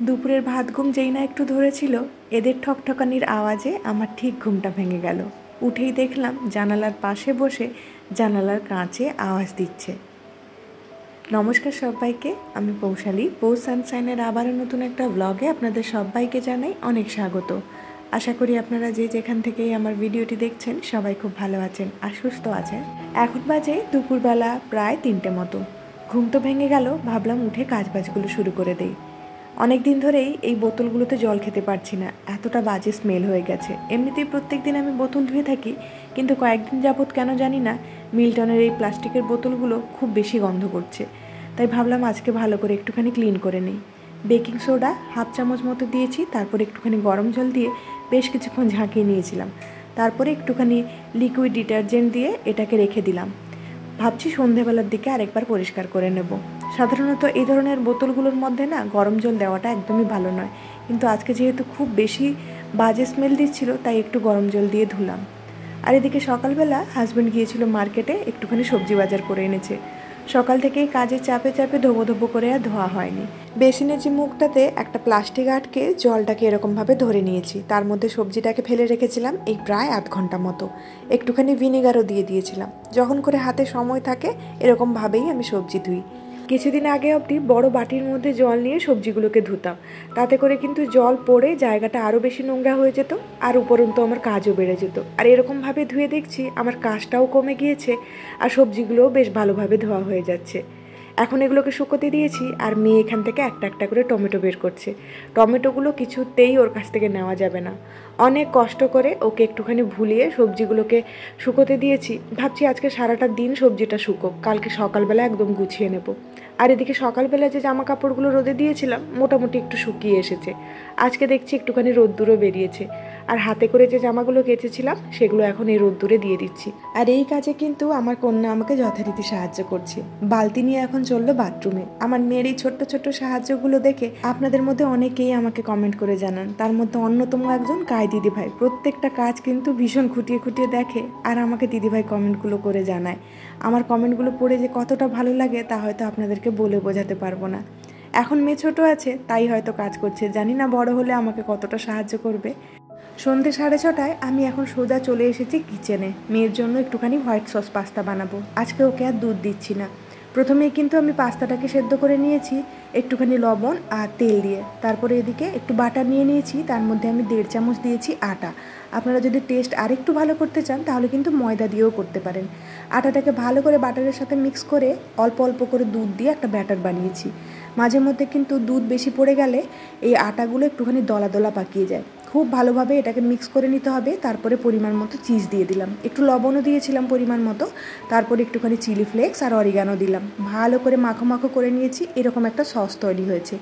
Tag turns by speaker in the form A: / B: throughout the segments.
A: দুপুরের ভাত ঘুম যেই না একটু ধরেছিল, এদের ঠকঠকানির আওয়াজে আমার ঠিক ঘুমটা ভেঙে গেল। উঠেই দেখলাম জানালার পাশে বসে জানালার কাঁচে আওয়াজ দিচ্ছে। নমস্কার সবাইকে, আমি পৌশালী। পৌষ সানশাইনের আবারও নতুন একটা ব্লগে আপনাদের সবাইকে জানাই অনেক স্বাগত। আশা করি আপনারা যে যেখান থেকেই আমার ভিডিওটি দেখছেন সবাই খুব ভালো আছেন আর সুস্থ আছেন। এখন বাজে দুপুরবেলা প্রায় 3টে মতো। ঘুম তো ভেঙে গেল, ভাবলাম উঠে কাজবাজগুলো শুরু করে দেই। অনেক দিন ধরেই এই বোতলগুলোতে জল খেতে পারছি না, এতটা বাজে স্মেল হয়ে গেছে। এমনিতেই প্রত্যেক দিন আমি বোতল ধুয়ে থাকি, কিন্তু কয়েকদিন যাবৎ কেন জানি না মিল্টনের এই প্লাস্টিকের বোতলগুলো খুব বেশি গন্ধ করছে। তাই ভাবলাম আজকে ভালো করে একটুখানি ক্লিন করে নিই। বেকিং সোডা 1/2 চামচ মতো দিয়েছি, তারপর একটুখানি গরম জল দিয়ে বেশ কিছুক্ষণ ঝাঁকিয়ে নিয়েছিলাম। তারপরে একটুখানি লিকুইড ডিটারজেন্ট দিয়ে এটাকে রেখে দিলাম। ভাবছি সন্ধেবেলার দিকে আরেকবার পরিষ্কার করে নেব। সাধারণত এই ধরনের বোতলগুলোর মধ্যে না গরম জল দেওয়াটা একদমই ভালো নয়, কিন্তু আজকে যেহেতু খুব বেশি বাজে স্মেল দিচ্ছিল তাই একটু গরম জল দিয়ে ধুলাম। আর এদিকে সকালবেলা হাজব্যান্ড গিয়েছিল মার্কেটে, একটুখানি সবজি বাজার করে এনেছে। সকাল থেকেই কাজের চাপে চাপে ধোবো করে আর ধোয়া হয়নি। বেসিনের যে মুখটাতে একটা প্লাস্টিক আটকে জলটাকে এরকমভাবে ধরে নিয়েছি, তার মধ্যে সবজিটাকে ফেলে রেখেছিলাম এই প্রায় 1/2 ঘন্টা মতো। একটুখানি ভিনেগারও দিয়ে দিয়েছিলাম। যখন করে হাতে সময় থাকে এরকমভাবেই আমি সবজি ধুই। কিছুদিন আগে অবধি বড় বাটির মধ্যে জল নিয়ে সবজিগুলোকে ধুতাম, তাতে করে কিন্তু জল পড়ে জায়গাটা আরও বেশি নোংরা হয়ে যেত আর উপরন্তু আমার কাজও বেড়ে যেত। আর এরকমভাবে ধুয়ে দেখছি আমার কাজটাও কমে গিয়েছে আর সবজিগুলোও বেশ ভালোভাবে ধোয়া হয়ে যাচ্ছে। এখন এগুলোকে শুকোতে দিয়েছি আর মেয়ে এখান থেকে একটা একটা করে টমেটো বের করছে। টমেটোগুলো কিছুতেই ওর কাছ থেকে নেওয়া যাবে না। অনেক কষ্ট করে ওকে একটুখানি ভুলিয়ে সবজিগুলোকে শুকোতে দিয়েছি। ভাবছি আজকে সারাটা দিন সবজিটা শুকোক, কালকে সকালবেলা একদম গুছিয়ে নেব। আর এদিকে সকালবেলা যে জামা কাপড়গুলো রোদে দিয়েছিলাম মোটামুটি একটু শুকিয়ে এসেছে। আজকে দেখছি একটুখানি রোদ্দুরও বেরিয়েছে। আর হাতে করে যে জামাগুলো কেচেছিলাম সেগুলো এখন এই রোদ্দুরে দিয়ে দিচ্ছি। আর এই কাজে কিন্তু আমার কন্যা আমাকে যথারীতি সাহায্য করছে। বালতি নিয়ে এখন চললো বাথরুমে। আমার মেয়ের এই ছোট্ট ছোট্ট সাহায্যগুলো দেখে আপনাদের মধ্যে অনেকেই আমাকে কমেন্ট করে জানান। তার মধ্যে অন্যতম একজন কাই দিদিভাই প্রত্যেকটা কাজ কিন্তু ভীষণ খুঁটিয়ে খুঁটিয়ে দেখে আর আমাকে দিদিভাই কমেন্টগুলো করে জানায়। আমার কমেন্টগুলো পড়ে যে কতটা ভালো লাগে তা হয়তো আপনাদেরকে বলে বোঝাতে পারবো না। এখন মেয়ে ছোটো আছে তাই হয়তো কাজ করছে, জানি না বড় হলে আমাকে কতটা সাহায্য করবে। সন্ধ্যে 6:30টায় আমি এখন সোজা চলে এসেছি কিচেনে। মেয়ের জন্য একটুখানি হোয়াইট সস পাস্তা বানাবো। আজকে ওকে আর দুধ দিচ্ছি না। প্রথমেই কিন্তু আমি পাস্তাটাকে সেদ্ধ করে নিয়েছি একটুখানি লবণ আর তেল দিয়ে। তারপরে এদিকে একটু বাটার নিয়ে নিয়েছি, তার মধ্যে আমি 1.5 চামচ দিয়েছি আটা। আপনারা যদি টেস্ট আরেকটু ভালো করতে চান তাহলে কিন্তু ময়দা দিয়েও করতে পারেন। আটাটাকে ভালো করে বাটারের সাথে মিক্স করে অল্প অল্প করে দুধ দিয়ে একটা ব্যাটার বানিয়েছি। মাঝে মধ্যে কিন্তু দুধ বেশি পড়ে গেলে এই আটাগুলো একটুখানি দলা দলা পাকিয়ে যায়। খুব ভালোভাবে এটাকে মিক্স করে নিতে হবে। তারপরে পরিমাণ মতো চিজ দিয়ে দিলাম, একটু লবণও দিয়েছিলাম পরিমাণ মতো। তারপরে একটুখানি চিলি ফ্লেক্স আর অরিগানো দিলাম। ভালো করে মাখো মাখো করে নিয়েছি, এরকম একটা সস তৈরি হয়েছে।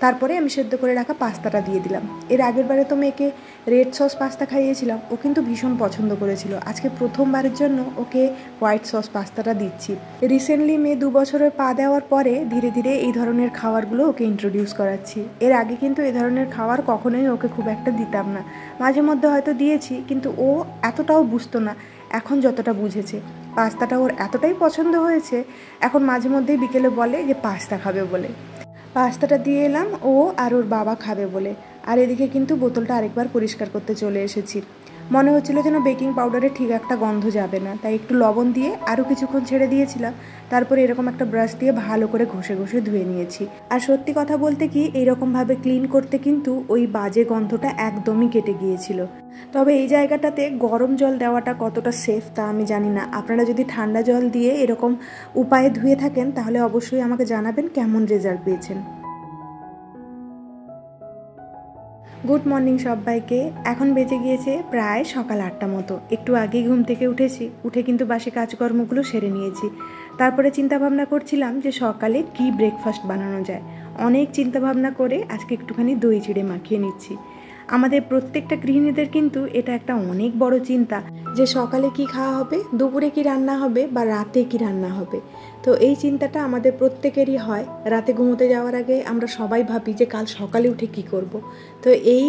A: তারপরে আমি সেদ্ধ করে রাখা পাস্তাটা দিয়ে দিলাম। এর আগের বারে তো মেয়েকে রেড সস পাস্তা খাইয়েছিলাম, ও কিন্তু ভীষণ পছন্দ করেছিল। আজকে প্রথমবারের জন্য ওকে হোয়াইট সস পাস্তাটা দিচ্ছি। রিসেন্টলি মেয়ে 2 বছরের পা দেওয়ার পরে ধীরে ধীরে এই ধরনের খাবারগুলো ওকে ইন্ট্রোডিউস করাচ্ছি। এর আগে কিন্তু এই ধরনের খাবার কখনোই ওকে খুব একটা দিতাম না। মাঝে মধ্যে হয়তো দিয়েছি, কিন্তু ও এতটাও বুঝতো না। এখন যতটা বুঝেছে, পাস্তাটা ওর এতটাই পছন্দ হয়েছে, এখন মাঝে মধ্যেই বিকেলে বলে যে পাস্তা খাবে বলে। পাস্তাটা দিয়ে এলাম ও আর ওর বাবা খাবে বলে। আর এদিকে কিন্তু বোতলটা আরেকবার পরিষ্কার করতে চলে এসেছি। মনে হচ্ছিল যেন বেকিং পাউডারে ঠিক একটা গন্ধ যাবে না, তাই একটু লবণ দিয়ে আরও কিছুক্ষণ ছেড়ে দিয়েছিলাম। তারপরে এরকম একটা ব্রাশ দিয়ে ভালো করে ঘষে ঘষে ধুয়ে নিয়েছি। আর সত্যি কথা বলতে কি, এইরকমভাবে ক্লিন করতে কিন্তু ওই বাজে গন্ধটা একদমই কেটে গিয়েছিল। তবে এই জায়গাটাতে গরম জল দেওয়াটা কতটা সেফ তা আমি জানি না। আপনারা যদি ঠান্ডা জল দিয়ে এরকম উপায়ে ধুয়ে থাকেন তাহলে অবশ্যই আমাকে জানাবেন কেমন রেজাল্ট পেয়েছেন। গুড মর্নিং সবাইকে। এখন বেজে গিয়েছে প্রায় সকাল 8টা মতো। একটু আগেই ঘুম থেকে উঠেছি, উঠে কিন্তু বাসি কাজকর্মগুলো সেরে নিয়েছি। তারপরে চিন্তাভাবনা করছিলাম যে সকালে কি ব্রেকফাস্ট বানানো যায়। অনেক চিন্তাভাবনা করে আজকে একটুখানি দই চিড়ে মাখিয়ে নিচ্ছি। আমাদের প্রত্যেকটা গৃহিণীদের কিন্তু এটা একটা অনেক বড় চিন্তা যে সকালে কি খাওয়া হবে, দুপুরে কি রান্না হবে বা রাতে কি রান্না হবে। তো এই চিন্তাটা আমাদের প্রত্যেকেরই হয়। রাতে ঘুমোতে যাওয়ার আগে আমরা সবাই ভাবি যে কাল সকালে উঠে কি করব। তো এই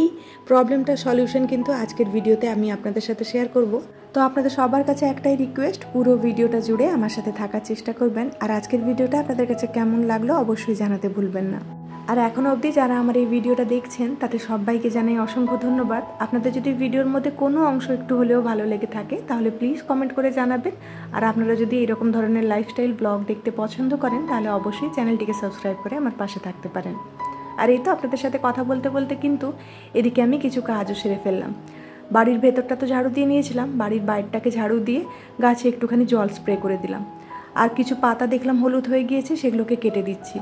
A: প্রবলেমটার সলিউশন কিন্তু আজকের ভিডিওতে আমি আপনাদের সাথে শেয়ার করব। তো আপনাদের সবার কাছে একটাই রিকোয়েস্ট, পুরো ভিডিওটা জুড়ে আমার সাথে থাকার চেষ্টা করবেন। আর আজকের ভিডিওটা আপনাদের কাছে কেমন লাগলো অবশ্যই জানাতে ভুলবেন না। আর এখনও অবধি যারা আমার এই ভিডিওটা দেখছেন তাতে সবাইকে জানাই অসংখ্য ধন্যবাদ। আপনাদের যদি ভিডিওর মধ্যে কোনো অংশ একটু হলেও ভালো লেগে থাকে তাহলে প্লিজ কমেন্ট করে জানাবেন। আর আপনারা যদি এরকম ধরনের লাইফস্টাইল ব্লগ দেখতে পছন্দ করেন তাহলে অবশ্যই চ্যানেলটিকে সাবস্ক্রাইব করে আমার পাশে থাকতে পারেন। আর এই তো আপনাদের সাথে কথা বলতে বলতে কিন্তু এদিকে আমি কিছু কাজও সেরে ফেললাম। বাড়ির ভেতরটা তো ঝাড়ু দিয়ে নিয়েছিলাম, বাড়ির বাইরটাকে ঝাড়ু দিয়ে গাছে একটুখানি জল স্প্রে করে দিলাম। আর কিছু পাতা দেখলাম হলুদ হয়ে গিয়েছে, সেগুলোকে কেটে দিচ্ছি।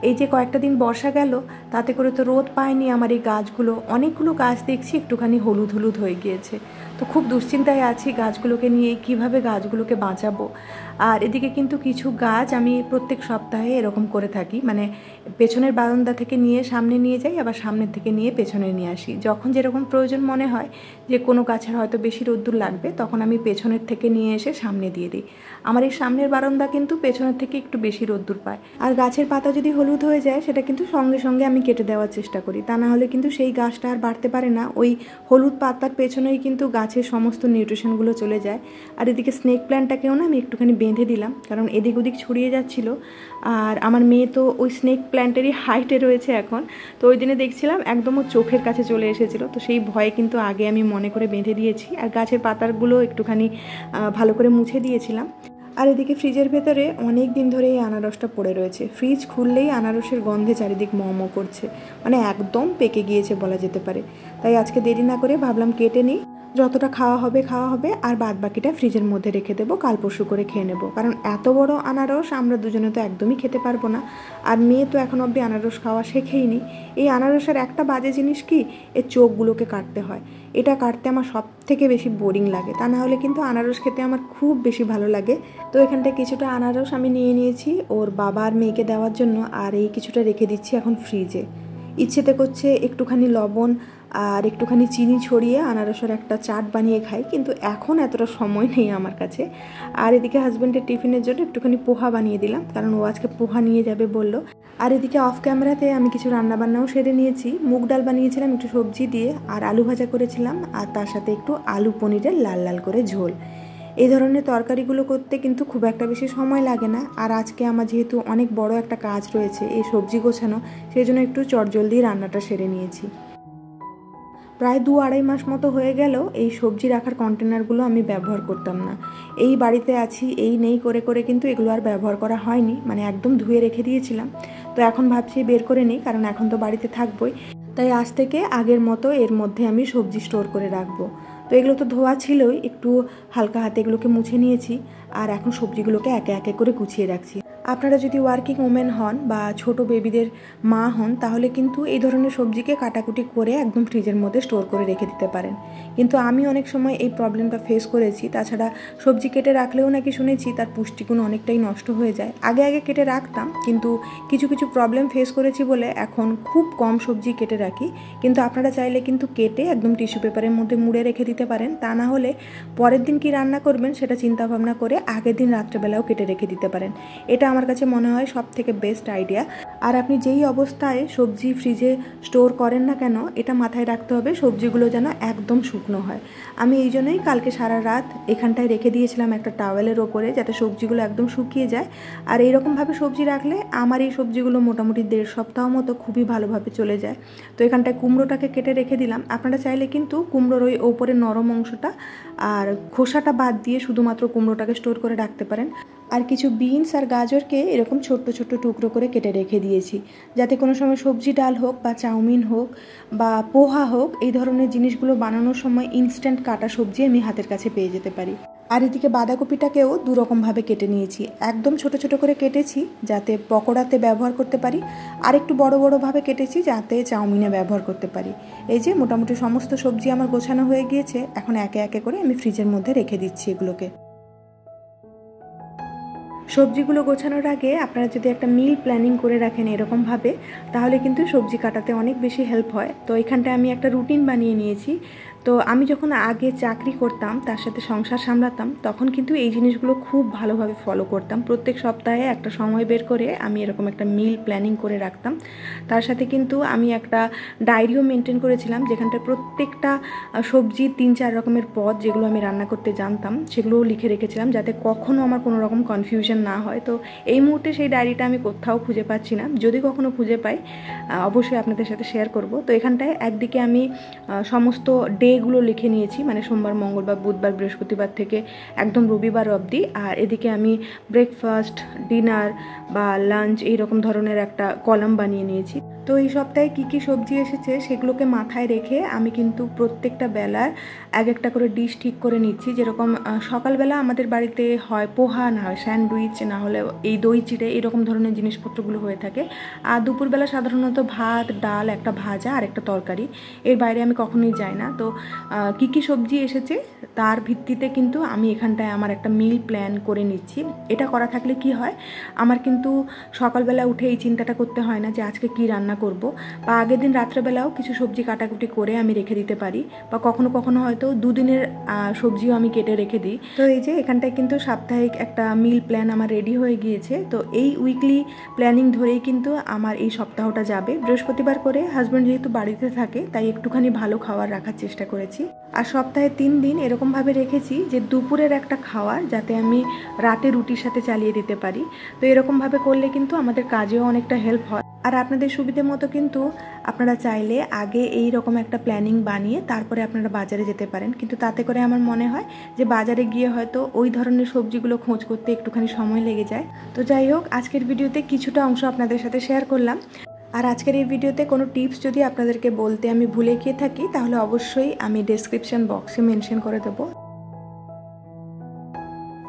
A: এই যে কয়েকটা দিন বর্ষা গেল তাতে করে তো রোদ পায়নি আমার এই গাছগুলো, অনেকগুলো গাছ দেখছি একটুখানি হলুদ হলুদ হয়ে গিয়েছে। তো খুব দুশ্চিন্তায় আছি গাছগুলোকে নিয়ে, কিভাবে গাছগুলোকে বাঁচাবো। আর এদিকে কিন্তু কিছু গাছ আমি প্রত্যেক সপ্তাহে এরকম করে থাকি, মানে পেছনের বারান্দা থেকে নিয়ে সামনে নিয়ে যাই, আবার সামনের থেকে নিয়ে পেছনে নিয়ে আসি। যখন যেরকম প্রয়োজন মনে হয় যে কোনো গাছের হয়তো বেশি রোদ্দুর লাগবে তখন আমি পেছনের থেকে নিয়ে এসে সামনে দিয়ে দিই। আমার এই সামনের বারান্দা কিন্তু পেছনের থেকে একটু বেশি রোদ্দুর পায়। আর গাছের পাতা যদি হলুদ হয়ে যায় সেটা কিন্তু সঙ্গে সঙ্গে আমি কেটে দেওয়ার চেষ্টা করি, তা না হলে কিন্তু সেই গাছটা আর বাড়তে পারে না। ওই হলুদ পাতার পেছনেই কিন্তু গাছের সমস্ত নিউট্রিশনগুলো চলে যায়। আর এদিকে স্নেক প্ল্যান্টটাকেও না আমি একটুখানি বেঁধে দিলাম, কারণ এদিক ওদিক ছড়িয়ে যাচ্ছিল। আর আমার মেয়ে তো ওই স্নেক প্ল্যান্টেরই হাইটে রয়েছে এখন, তো ওই দিনে দেখছিলাম একদম ওর চোখের কাছে চলে এসেছিলো, তো সেই ভয়ে কিন্তু আগে আমি মনে করে বেঁধে দিয়েছি। আর গাছের পাতাগুলো একটুখানি ভালো করে মুছে দিয়েছিলাম। আর এদিকে ফ্রিজের ভেতরে অনেক দিন ধরে এই আনারসটা পড়ে রয়েছে, ফ্রিজ খুললেই আনারসের গন্ধে চারিদিক মমো করছে, মানে একদম পেকে গিয়েছে বলা যেতে পারে। তাই আজকে দেরি না করে ভাবলাম কেটে নিই, যতটা খাওয়া হবে আর বাদ বাকিটা ফ্রিজের মধ্যে রেখে দেবো, কাল পরশু করে খেয়ে নেবো। কারণ এত বড় আনারস আমরা দুজনে তো একদমই খেতে পারবো না, আর মেয়ে তো এখন অবধি আনারস খাওয়া শেখেইনি। এই আনারসের একটা বাজে জিনিস কি, এর চোখগুলোকে কাটতে হয়, এটা কাটতে আমার সব থেকে বেশি বোরিং লাগে। তা না হলে কিন্তু আনারস খেতে আমার খুব বেশি ভালো লাগে। তো এখানটায় কিছুটা আনারস আমি নিয়ে নিয়েছি ওর বাবা আর মেয়েকে দেওয়ার জন্য, আর এই কিছুটা রেখে দিচ্ছি এখন ফ্রিজে। ইচ্ছেতে করছে একটুখানি লবণ আর একটুখানি চিনি ছড়িয়ে আনারসের একটা চাট বানিয়ে খাই, কিন্তু এখন এতটা সময় নেই আমার কাছে। আর এদিকে হাজব্যান্ডের টিফিনের জন্য একটুখানি পোহা বানিয়ে দিলাম, কারণ ও আজকে পোহা নিয়ে যাবে বললো। আর এদিকে অফ ক্যামেরাতে আমি কিছু রান্নাবান্নাও সেরে নিয়েছি। মুগ ডাল বানিয়েছিলাম একটু সবজি দিয়ে, আর আলু ভাজা করেছিলাম, আর তার সাথে একটু আলু পনিরের লাল লাল করে ঝোল। এই ধরনের তরকারিগুলো করতে কিন্তু খুব একটা বেশি সময় লাগে না। আর আজকে আমার যেহেতু অনেক বড় একটা কাজ রয়েছে এই সবজি গোছানো, সেই জন্য একটু চটজলদি রান্নাটা সেরে নিয়েছি। প্রায় 2-2.5 মাস মতো হয়ে গেল এই সবজি রাখার কন্টেনারগুলো আমি ব্যবহার করতাম না। এই বাড়িতে আছি এই নেই করে করে কিন্তু এগুলো আর ব্যবহার করা হয়নি, মানে একদম ধুয়ে রেখে দিয়েছিলাম। তো এখন ভাবছি বের করে নিই, কারণ এখন তো বাড়িতে থাকবোই। তাই আজ থেকে আগের মতো এর মধ্যে আমি সবজি স্টোর করে রাখবো। তো এগুলো তো ধোয়া ছিলই, একটু হালকা হাতে এগুলোকে মুছে নিয়েছি, আর এখন সবজিগুলোকে একে একে করে গুছিয়ে রাখছি। আপনারা যদি ওয়ার্কিং ওমেন হন বা ছোট বেবিদের মা হন তাহলে কিন্তু এই ধরনের সবজিকে কাটাকুটি করে একদম ফ্রিজের মধ্যে স্টোর করে রেখে দিতে পারেন, কিন্তু আমি অনেক সময় এই প্রবলেমটা ফেস করেছি। তাছাড়া সবজি কেটে রাখলেও নাকি শুনেছি তার পুষ্টিগুণ অনেকটাই নষ্ট হয়ে যায়। আগে কেটে রাখতাম, কিন্তু কিছু কিছু প্রবলেম ফেস করেছি বলে এখন খুব কম সবজি কেটে রাখি। কিন্তু আপনারা চাইলে কিন্তু কেটে একদম টিস্যু পেপারের মধ্যে মুড়ে রেখে দিতে পারেন, তা না হলে পরের দিন কি রান্না করবেন সেটা চিন্তা ভাবনা করে আগের দিন রাত্রেবেলাও কেটে রেখে দিতে পারেন। এটা আমার কাছে মনে হয় সব থেকে বেস্ট আইডিয়া। আর আপনি যেই অবস্থায় সবজি ফ্রিজে স্টোর করেন না কেন, এটা মাথায় রাখতে হবে সবজিগুলো যেন একদম শুকনো হয়। আমি এই জন্যই কালকে সারা রাত এখানটায় রেখে দিয়েছিলাম একটা টাওয়েলের ওপরে, যাতে সবজিগুলো একদম শুকিয়ে যায়। আর এইরকমভাবে সবজি রাখলে আমার এই সবজিগুলো মোটামুটি 1.5 সপ্তাহ মতো খুবই ভালোভাবে চলে যায়। তো এখানটায় কুমড়োটাকে কেটে রেখে দিলাম। আপনারা চাইলে কিন্তু কুমড়োর ওই ওপরে নরম অংশটা আর খোসাটা বাদ দিয়ে শুধুমাত্র কুমড়োটাকে স্টোর করে রাখতে পারেন। আর কিছু বিনস আর গাজরকে এরকম ছোট্ট ছোট্ট টুকরো করে কেটে রেখে দিয়েছি, যাতে কোনো সময় সবজি ডাল হোক বা চাউমিন হোক বা পোহা হোক, এই ধরনের জিনিসগুলো বানানোর সময় ইনস্ট্যান্ট কাটা সবজি আমি হাতের কাছে পেয়ে যেতে পারি। আর এদিকে বাঁধাকপিটাকেও 2 রকমভাবে কেটে নিয়েছি। একদম ছোট ছোট করে কেটেছি যাতে পকোড়াতে ব্যবহার করতে পারি, আর একটু বড় বড়ভাবে কেটেছি যাতে চাউমিনে ব্যবহার করতে পারি। এই যে মোটামুটি সমস্ত সবজি আমার গোছানো হয়ে গিয়েছে, এখন একে একে করে আমি ফ্রিজের মধ্যে রেখে দিচ্ছি এগুলোকে। সবজিগুলো গোছানোর আগে আপনারা যদি একটা মিল প্ল্যানিং করে রাখেন এরকমভাবে, তাহলে কিন্তু সবজি কাটাতে অনেক বেশি হেল্প হয়। তো এখানটায় আমি একটা রুটিন বানিয়ে নিয়েছি। তো আমি যখন আগে চাকরি করতাম, তার সাথে সংসার সামলাতাম, তখন কিন্তু এই জিনিসগুলো খুব ভালোভাবে ফলো করতাম। প্রত্যেক সপ্তাহে একটা সময় বের করে আমি এরকম একটা মিল প্ল্যানিং করে রাখতাম। তার সাথে কিন্তু আমি একটা ডায়েরিও মেনটেন করেছিলাম, যেখানটায় প্রত্যেকটা সবজি 3-4 রকমের পদ যেগুলো আমি রান্না করতে জানতাম সেগুলোও লিখে রেখেছিলাম, যাতে কখনও আমার কোনো রকম কনফিউশন না হয়। তো এই মুহূর্তে সেই ডায়েরিটা আমি কোথাও খুঁজে পাচ্ছি না, যদি কখনো খুঁজে পাই অবশ্যই আপনাদের সাথে শেয়ার করব। তো এখানটায় একদিকে আমি সমস্ত ডেগুলো লিখে নিয়েছি, মানে সোমবার, মঙ্গলবার, বুধবার, বৃহস্পতিবার থেকে একদম রবিবার অবধি। আর এদিকে আমি ব্রেকফাস্ট, ডিনার বা লাঞ্চ এইরকম ধরনের একটা কলাম বানিয়ে নিয়েছি। তো এই সপ্তাহে কী কী সবজি এসেছে সেগুলোকে মাথায় রেখে আমি কিন্তু প্রত্যেকটা বেলার এক একটা করে ডিশ ঠিক করে নিচ্ছি। যেরকম সকালবেলা আমাদের বাড়িতে হয় পোহা, না হয় স্যান্ডউইচ, না হলে এই দই চিড়ে, এরকম ধরনের জিনিসপত্রগুলো হয়ে থাকে। আর দুপুরবেলা সাধারণত ভাত, ডাল, একটা ভাজা আর একটা তরকারি, এর বাইরে আমি কখনোই যাই না। তো কী কী সবজি এসেছে তার ভিত্তিতে কিন্তু আমি এখানটায় আমার একটা মিল প্ল্যান করে নিচ্ছি। এটা করা থাকলে কি হয়, আমার কিন্তু সকালবেলা উঠে এই চিন্তাটা করতে হয় না যে আজকে কী রান্না করব, বা আগের দিন রাত্রেবেলাও কিছু সবজি কাটাকুটি করে আমি রেখে দিতে পারি, বা কখনো কখনো হয়তো দুদিনের সবজিও আমি কেটে রেখে দিই। তো এই যে এখানটায় কিন্তু সাপ্তাহিক একটা মিল প্ল্যান আমার রেডি হয়ে গিয়েছে। তো এই উইকলি প্ল্যানিং ধরেই কিন্তু আমার এই সপ্তাহটা যাবে। বৃহস্পতিবার করে হাজব্যান্ড যেহেতু বাড়িতে থাকে, তাই একটুখানি ভালো খাবার রাখার চেষ্টা করেছি। আর সপ্তাহে 3 দিন এরকমভাবে রেখেছি যে দুপুরের একটা খাওয়ার যাতে আমি রাতে রুটির সাথে চালিয়ে দিতে পারি। তো এরকমভাবে করলে কিন্তু আমাদের কাজেও অনেকটা হেল্প হয়। আর আপনাদের সুবিধে মতো কিন্তু আপনারা চাইলে আগে এই রকম একটা প্ল্যানিং বানিয়ে তারপরে আপনারা বাজারে যেতে পারেন, কিন্তু তাতে করে আমার মনে হয় যে বাজারে গিয়ে হয়তো ওই ধরনের সবজিগুলো খোঁজ করতে একটুখানি সময় লেগে যায়। তো যাই হোক, আজকের ভিডিওতে কিছুটা অংশ আপনাদের সাথে শেয়ার করলাম। আর আজকের এই ভিডিওতে কোনো টিপস যদি আপনাদেরকে বলতে আমি ভুলে গিয়ে থাকি, তাহলে অবশ্যই আমি ডেসক্রিপশন বক্সে মেনশন করে দেবো।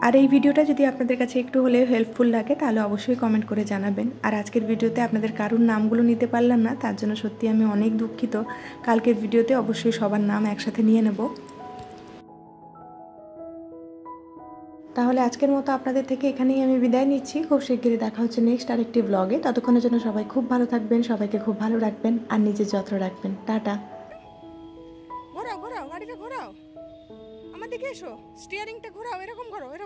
A: আর এই ভিডিওটা যদি আপনাদের কাছে একটু হলেও হেল্পফুল লাগে, তাহলে অবশ্যই কমেন্ট করে জানাবেন। আর আজকের ভিডিওতে আপনাদের কারুর নামগুলো নিতে পারলাম না, তার জন্য সত্যি আমি অনেক দুঃখিত। কালকের ভিডিওতে অবশ্যই সবার নাম একসাথে নিয়ে নেব। তাহলে আজকের মতো আপনাদের থেকে এখানেই আমি বিদায় নিচ্ছি। খুব শিগগিরই দেখা হচ্ছে নেক্সট আরেকটি ব্লগে। ততক্ষণের জন্য সবাই খুব ভালো থাকবেন, সবাইকে খুব ভালো রাখবেন আর নিজের যত্ন রাখবেন। টাটা।
B: ঘোরাও ঘোরাও, গাড়িটা ঘোরাও, আমার দিকে এসো, স্টিয়ারিংটা ঘোরাও, এরকম করো, এরকম।